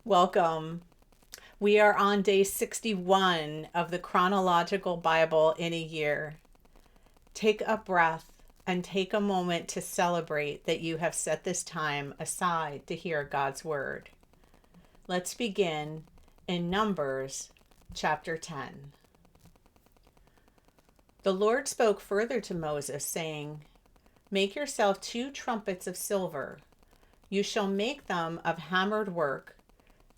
Welcome. We are on day 61 of the chronological Bible in a year. Take a breath and take a moment to celebrate that you have set this time aside to hear God's word. Let's begin in Numbers chapter 10. The Lord spoke further to Moses, saying, "Make yourself 2 trumpets of silver. You shall make them of hammered work,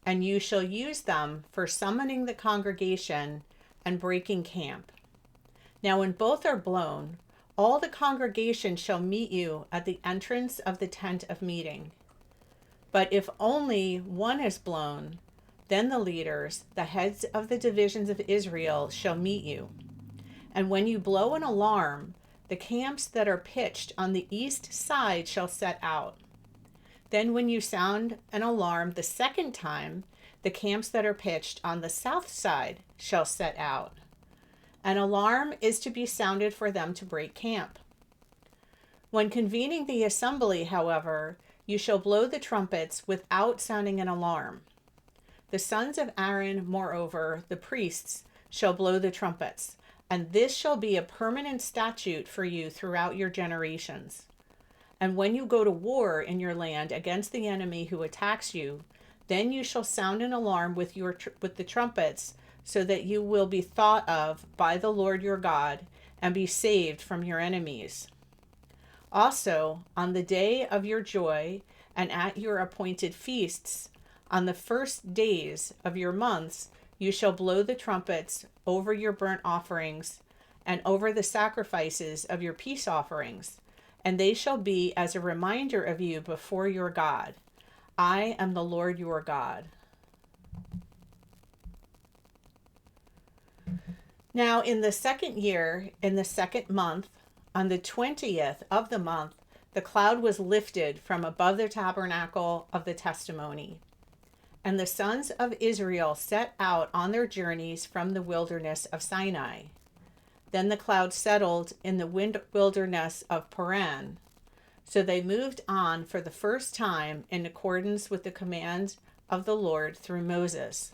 and you shall use them for summoning the congregation and breaking camp. Now when both are blown, all the congregation shall meet you at the entrance of the tent of meeting. But if only one is blown, then the leaders, the heads of the divisions of Israel, shall meet you. And when you blow an alarm, the camps that are pitched on the east side shall set out. Then when you sound an alarm the second time, the camps that are pitched on the south side shall set out. An alarm is to be sounded for them to break camp. When convening the assembly, however, you shall blow the trumpets without sounding an alarm. The sons of Aaron, moreover, the priests, shall blow the trumpets, and this shall be a permanent statute for you throughout your generations. And when you go to war in your land against the enemy who attacks you, then you shall sound an alarm with the trumpets, so that you will be thought of by the Lord your God and be saved from your enemies. Also, on the day of your joy and at your appointed feasts, on the first days of your months, you shall blow the trumpets over your burnt offerings and over the sacrifices of your peace offerings, and they shall be as a reminder of you before your God. I am the Lord your God." Now in the second year, in the second month, on the 20th of the month, the cloud was lifted from above the tabernacle of the testimony. And the sons of Israel set out on their journeys from the wilderness of Sinai. Then the cloud settled in the wilderness of Paran. So they moved on for the first time in accordance with the command of the Lord through Moses.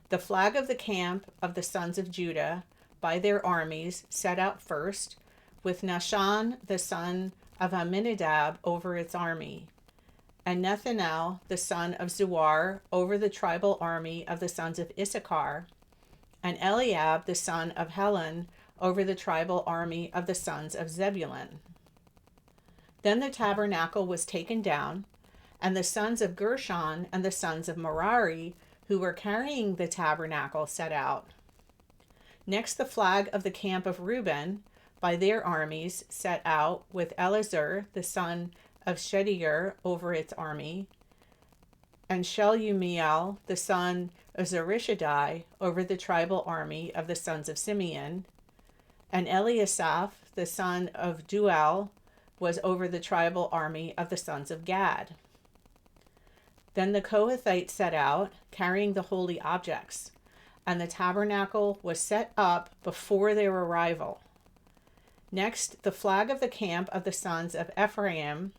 The flag of the camp of the sons of Judah by their armies set out first, with Nahshon the son of Amminadab over its army, and Nethanel the son of Zuar over the tribal army of the sons of Issachar, and Eliab the son of Helon over the tribal army of the sons of Zebulun. Then the tabernacle was taken down, and the sons of Gershon and the sons of Merari, who were carrying the tabernacle, set out. Next, the flag of the camp of Reuben by their armies set out, with Eleazar the son of Shedeur over its army, and Shelumiel the son of Zurishaddai over the tribal army of the sons of Simeon, and Eliasaph the son of Duel was over the tribal army of the sons of Gad. Then the Kohathites set out, carrying the holy objects, and the tabernacle was set up before their arrival. Next, the flag of the camp of the sons of Ephraim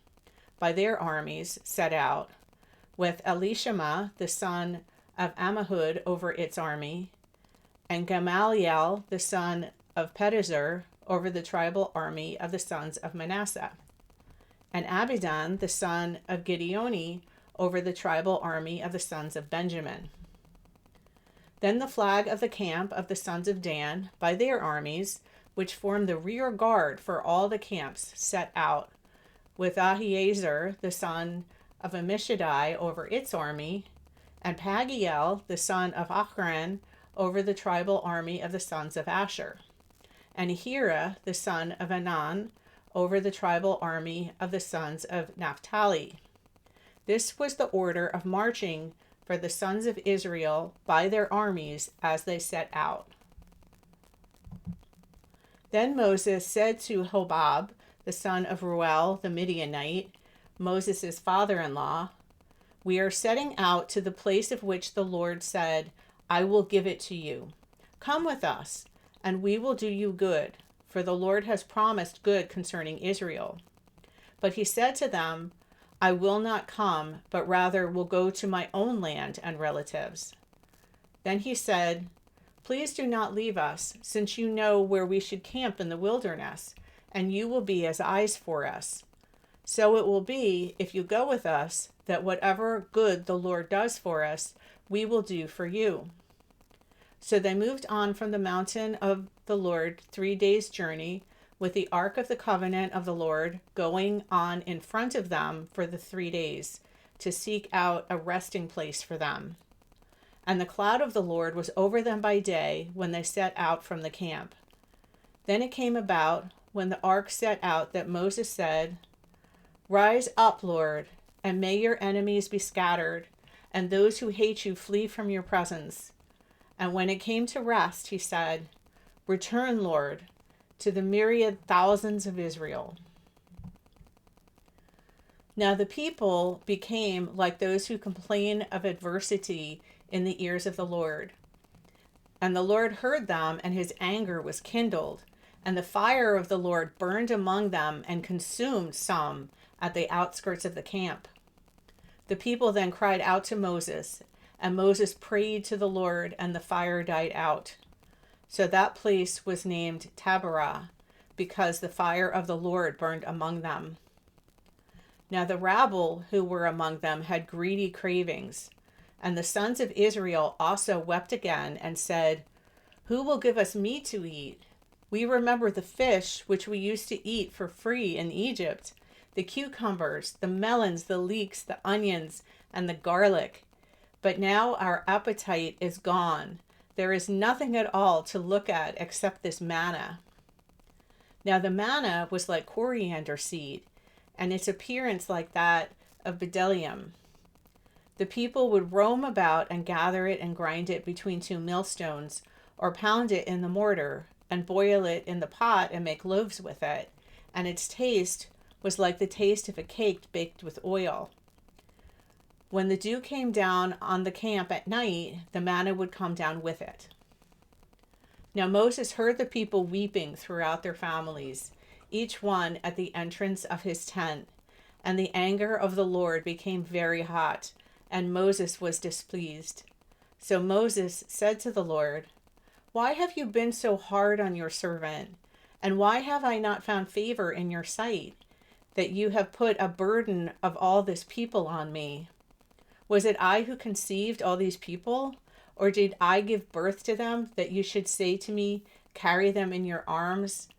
by their armies set out, with Elishama the son of Ammihud over its army, and Gamaliel the son of Pedazur over the tribal army of the sons of Manasseh, and Abidan the son of Gideoni over the tribal army of the sons of Benjamin. Then the flag of the camp of the sons of Dan by their armies, which formed the rear guard for all the camps, set out, with Ahiezer the son of Ammishaddai over its army, and Pagiel the son of Achran over the tribal army of the sons of Asher, and Ahira the son of Anan over the tribal army of the sons of Naphtali. This was the order of marching for the sons of Israel by their armies as they set out. Then Moses said to Hobab, the son of Ruel the Midianite, Moses' father-in-law, "We are setting out to the place of which the Lord said, 'I will give it to you.' Come with us, and we will do you good, for the Lord has promised good concerning Israel." But he said to them, I will not come, but rather will go to my own land and relatives." Then he said, "Please do not leave us, since you know where we should camp in the wilderness, and you will be as eyes for us. So it will be, if you go with us, that whatever good the Lord does for us, we will do for you." So they moved on from the mountain of the Lord 3 days' journey, with the ark of the covenant of the Lord going on in front of them for the 3 days, to seek out a resting place for them. And the cloud of the Lord was over them by day when they set out from the camp. Then it came about, when the ark set out, that Moses said, "Rise up, Lord, and may your enemies be scattered, and those who hate you flee from your presence." And when it came to rest, he said, "Return, Lord, to the myriad thousands of Israel." Now the people became like those who complain of adversity in the ears of the Lord. And the Lord heard them, and his anger was kindled, and the fire of the Lord burned among them and consumed some at the outskirts of the camp. The people then cried out to Moses, and Moses prayed to the Lord, and the fire died out. So that place was named Taberah, because the fire of the Lord burned among them. Now the rabble who were among them had greedy cravings, and the sons of Israel also wept again and said, "Who will give us meat to eat? We remember the fish which we used to eat for free in Egypt, the cucumbers, the melons, the leeks, the onions, and the garlic. But now our appetite is gone. There is nothing at all to look at except this manna." Now the manna was like coriander seed, and its appearance like that of bdellium. The people would roam about and gather it and grind it between 2 millstones, or pound it in the mortar, and boil it in the pot and make loaves with it. And its taste was like the taste of a cake baked with oil. When the dew came down on the camp at night, the manna would come down with it. Now Moses heard the people weeping throughout their families, each one at the entrance of his tent. And the anger of the Lord became very hot, and Moses was displeased. So Moses said to the Lord, "Why have you been so hard on your servant? And why have I not found favor in your sight, that you have put a burden of all this people on me? Was it I who conceived all these people? Or did I give birth to them, that you should say to me, 'Carry them in your arms,'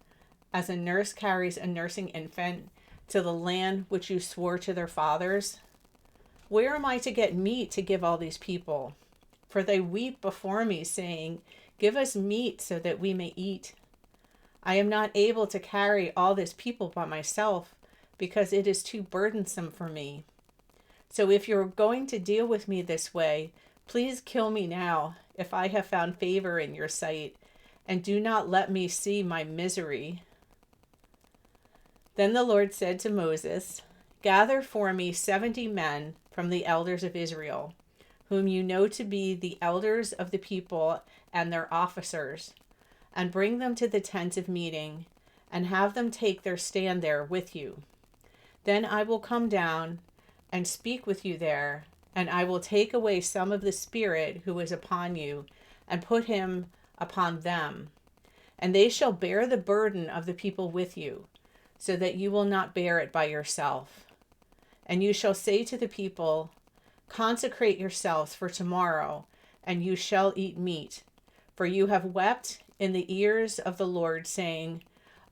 as a nurse carries a nursing infant, to the land which you swore to their fathers? Where am I to get meat to give all these people? For they weep before me, saying, 'Give us meat so that we may eat.' I am not able to carry all this people by myself, because it is too burdensome for me. So if you're going to deal with me this way, please kill me now, if I have found favor in your sight, and do not let me see my misery." Then the Lord said to Moses, "Gather for me 70 men from the elders of Israel, whom you know to be the elders of the people and their officers, and bring them to the tent of meeting, and have them take their stand there with you. Then I will come down and speak with you there, and I will take away some of the spirit who is upon you, and put him upon them. And they shall bear the burden of the people with you, so that you will not bear it by yourself. And you shall say to the people, 'Consecrate yourselves for tomorrow, and you shall eat meat. For you have wept in the ears of the Lord, saying,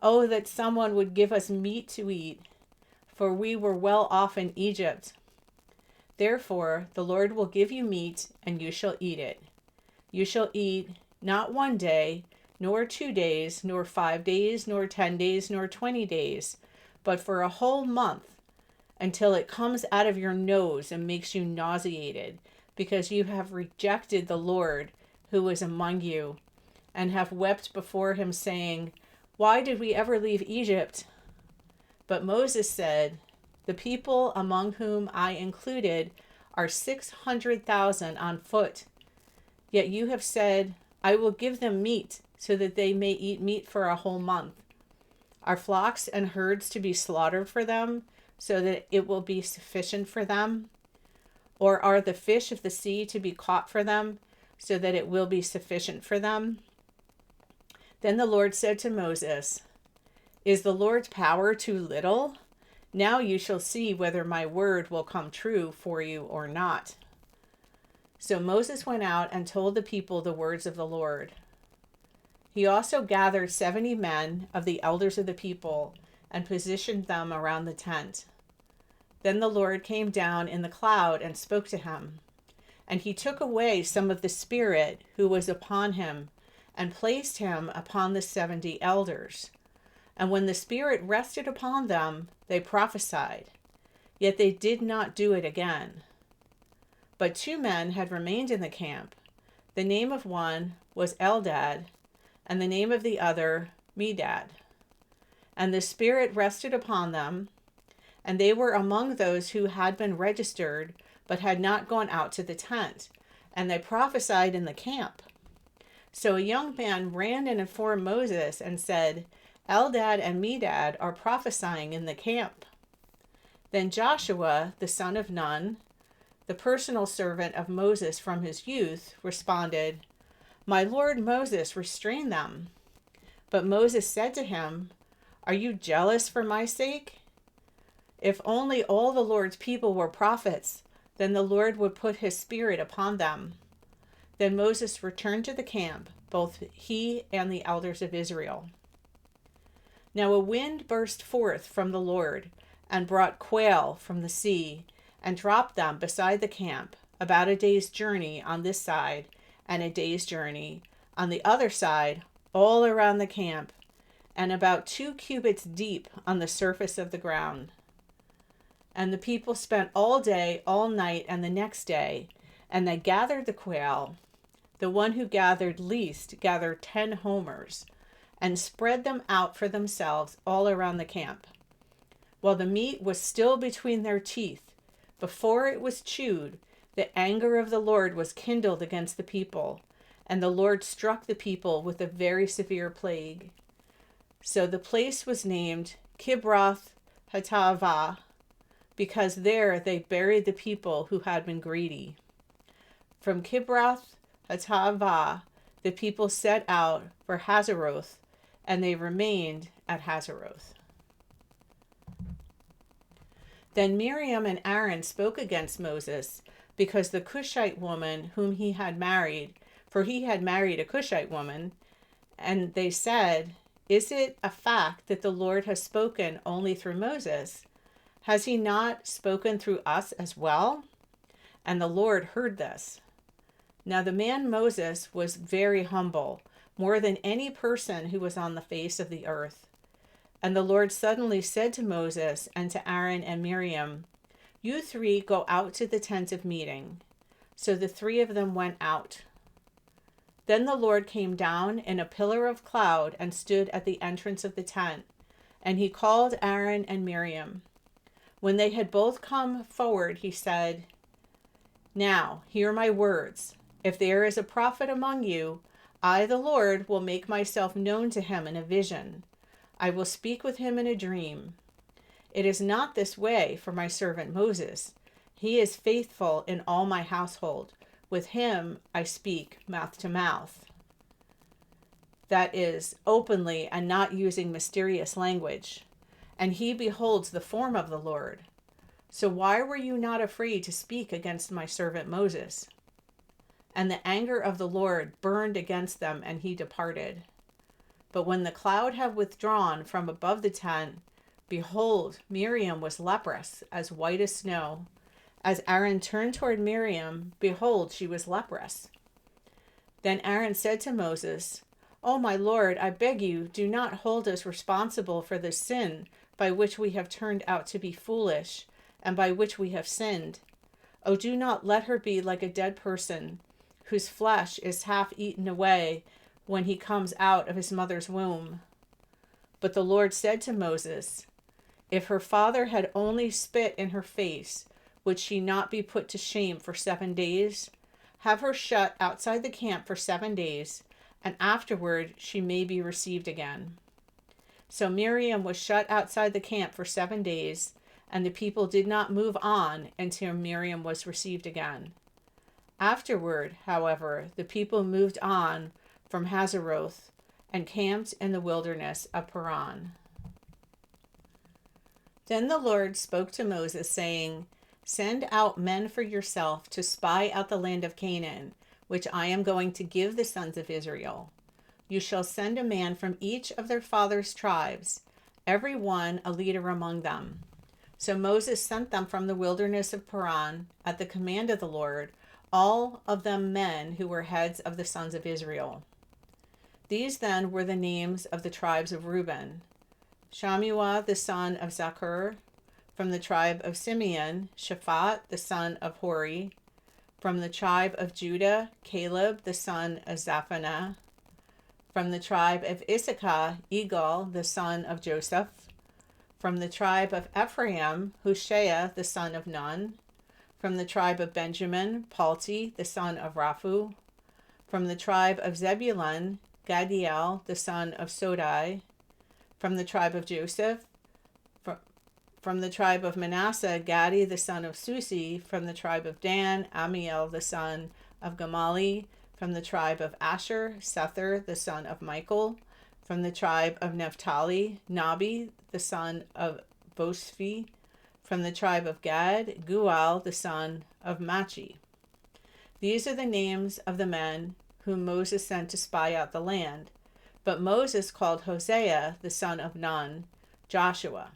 Oh, that someone would give us meat to eat, for we were well off in Egypt.' Therefore the Lord will give you meat, and you shall eat it. You shall eat not 1 day, nor 2 days, nor 5 days, nor 10 days, nor 20 days, but for a whole month, until it comes out of your nose and makes you nauseated, because you have rejected the Lord who is among you, and have wept before him, saying, 'Why did we ever leave Egypt?' But Moses said, 'The people among whom I included are 600,000 on foot. Yet you have said, I will give them meat, so that they may eat meat for a whole month. Are flocks and herds to be slaughtered for them, so that it will be sufficient for them? Or are the fish of the sea to be caught for them, so that it will be sufficient for them? Then the Lord said to Moses, Is the Lord's power too little? Now you shall see whether my word will come true for you or not. So Moses went out and told the people the words of the Lord. He also gathered 70 men of the elders of the people and positioned them around the tent. Then the Lord came down in the cloud and spoke to him. And he took away some of the spirit who was upon him and placed him upon the 70 elders. And when the spirit rested upon them, they prophesied. Yet they did not do it again. But 2 men had remained in the camp. The name of one was Eldad, and the name of the other Medad. And the Spirit rested upon them, and they were among those who had been registered, but had not gone out to the tent, and they prophesied in the camp. So a young man ran and informed Moses and said, Eldad and Medad are prophesying in the camp. Then Joshua, the son of Nun, the personal servant of Moses from his youth, responded, My lord Moses, restrain them. But Moses said to him, Are you jealous for my sake? If only all the Lord's people were prophets, then the Lord would put his spirit upon them. Then Moses returned to the camp, both he and the elders of Israel. Now a wind burst forth from the Lord, and brought quail from the sea, and dropped them beside the camp, about a day's journey on this side, and a day's journey on the other side, all around the camp, and about 2 cubits deep on the surface of the ground. And the people spent all day, all night, and the next day, and they gathered the quail. The one who gathered least gathered 10 homers, and spread them out for themselves all around the camp. While the meat was still between their teeth, before it was chewed, the anger of the Lord was kindled against the people, and the Lord struck the people with a very severe plague. So the place was named Kibroth Hattaavah, because there they buried the people who had been greedy. From Kibroth Hattaavah, the people set out for Hazeroth, and they remained at Hazeroth. Then Miriam and Aaron spoke against Moses, because the Cushite woman whom he had married, for he had married a Cushite woman, and they said, Is it a fact that the Lord has spoken only through Moses? Has he not spoken through us as well? And the Lord heard this. Now the man Moses was very humble, more than any person who was on the face of the earth. And the Lord suddenly said to Moses and to Aaron and Miriam, You 3 go out to the tent of meeting. So the 3 of them went out. Then the Lord came down in a pillar of cloud and stood at the entrance of the tent, and he called Aaron and Miriam. When they had both come forward, he said, Now hear my words. If there is a prophet among you, I, the Lord, will make myself known to him in a vision. I will speak with him in a dream. It is not this way for my servant Moses. He is faithful in all my household. With him I speak mouth to mouth. That is, openly and not using mysterious language. And he beholds the form of the Lord. So why were you not afraid to speak against my servant Moses? And the anger of the Lord burned against them, and he departed. But when the cloud had withdrawn from above the tent, behold, Miriam was leprous, as white as snow. As Aaron turned toward Miriam, behold, she was leprous. Then Aaron said to Moses, O my Lord, I beg you, do not hold us responsible for the sin by which we have turned out to be foolish, and by which we have sinned. O do not let her be like a dead person, whose flesh is half eaten away when he comes out of his mother's womb. But the Lord said to Moses, If her father had only spit in her face, would she not be put to shame for 7 days? Have her shut outside the camp for 7 days, and afterward she may be received again. So Miriam was shut outside the camp for 7 days, and the people did not move on until Miriam was received again. Afterward, however, the people moved on from Hazeroth and camped in the wilderness of Paran. Then the Lord spoke to Moses, saying, "Send out men for yourself to spy out the land of Canaan, which I am going to give the sons of Israel. You shall send a man from each of their fathers' tribes, every one a leader among them." So Moses sent them from the wilderness of Paran at the command of the Lord, all of them men who were heads of the sons of Israel. These then were the names of the tribes of Reuben: Shammua the son of Zakur; from the tribe of Simeon, Shaphat the son of Hori; from the tribe of Judah, Caleb the son of Zephaniah; from the tribe of Issachar, Egal the son of Joseph; from the tribe of Ephraim, Hushai the son of Nun; from the tribe of Benjamin, Palti the son of Raphu; from the tribe of Zebulun, Gadiel the son of Sodai; from the tribe of Joseph, from the tribe of Manasseh, Gadi the son of Susi; from the tribe of Dan, Amiel the son of Gamali; from the tribe of Asher, Sether the son of Michael; from the tribe of Naphtali, Nabi the son of Boshvi; from the tribe of Gad, Gual the son of Machi. These are the names of the men whom Moses sent to spy out the land. But Moses called Hosea the son of Nun Joshua.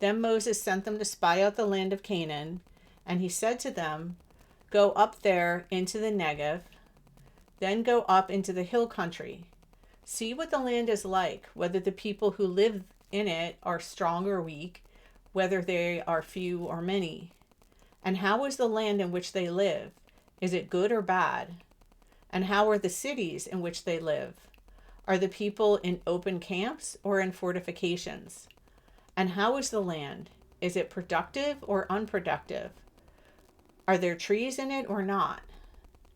Then Moses sent them to spy out the land of Canaan, and he said to them, "Go up there into the Negev, then go up into the hill country. See what the land is like, whether the people who live in it are strong or weak, whether they are few or many. And how is the land in which they live? Is it good or bad? And how are the cities in which they live? Are the people in open camps or in fortifications? And how is the land? Is it productive or unproductive? Are there trees in it or not?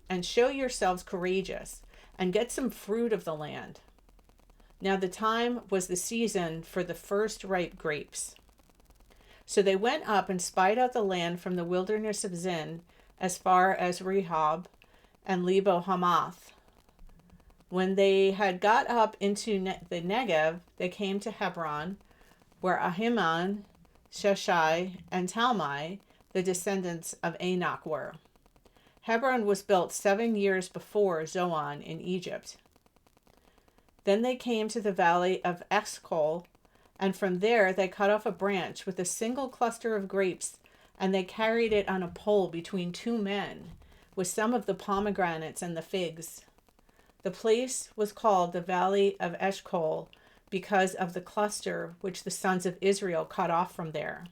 And show yourselves courageous, and get some fruit of the land." Now the time was the season for the first ripe grapes. So they went up and spied out the land from the wilderness of Zin as far as Rehob and Lebo Hamath. When they had got up into the Negev, they came to Hebron, where Ahiman, Sheshai, and Talmai, the descendants of Anak, were. Hebron was built 7 years before Zoan in Egypt. Then they came to the valley of Eshcol, and from there they cut off a branch with a single cluster of grapes, and they carried it on a pole between 2 men, with some of the pomegranates and the figs. The place was called the Valley of Eshcol because of the cluster which the sons of Israel cut off from there.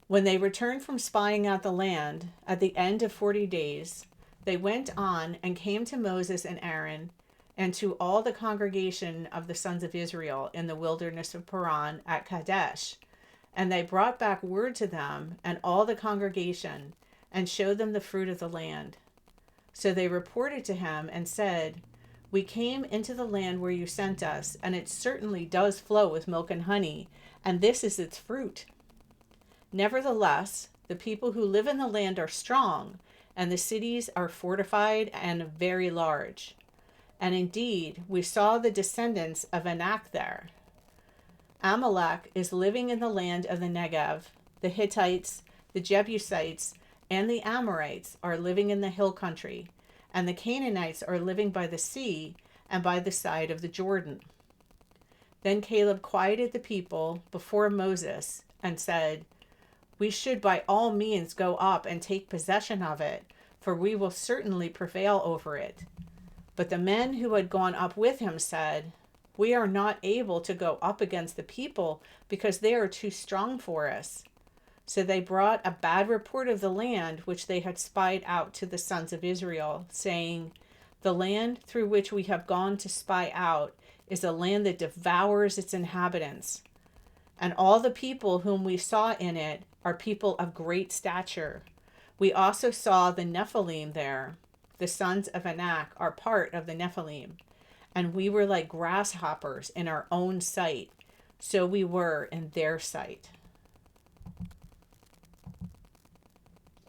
When they returned from spying out the land, at the end of 40 days, they went on and came to Moses and Aaron and to all the congregation of the sons of Israel in the wilderness of Paran at Kadesh. And they brought back word to them and all the congregation and showed them the fruit of the land. So they reported to him and said, "We came into the land where you sent us, and it certainly does flow with milk and honey, and this is its fruit. Nevertheless, the people who live in the land are strong, and the cities are fortified and very large. And indeed, we saw the descendants of Anak there. Amalek is living in the land of the Negev. The Hittites, the Jebusites, and the Amorites are living in the hill country, and the Canaanites are living by the sea and by the side of the Jordan." Then Caleb quieted the people before Moses and said, "We should by all means go up and take possession of it, for we will certainly prevail over it." But the men who had gone up with him said, "We are not able to go up against the people because they are too strong for us." So they brought a bad report of the land which they had spied out to the sons of Israel, saying, "The land through which we have gone to spy out is a land that devours its inhabitants. And all the people whom we saw in it are people of great stature. We also saw the Nephilim there. The sons of Anak are part of the Nephilim. And we were like grasshoppers in our own sight. so we were in their sight.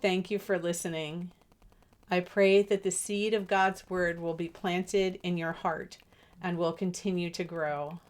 Thank you for listening. I pray that the seed of God's word will be planted in your heart and will continue to grow.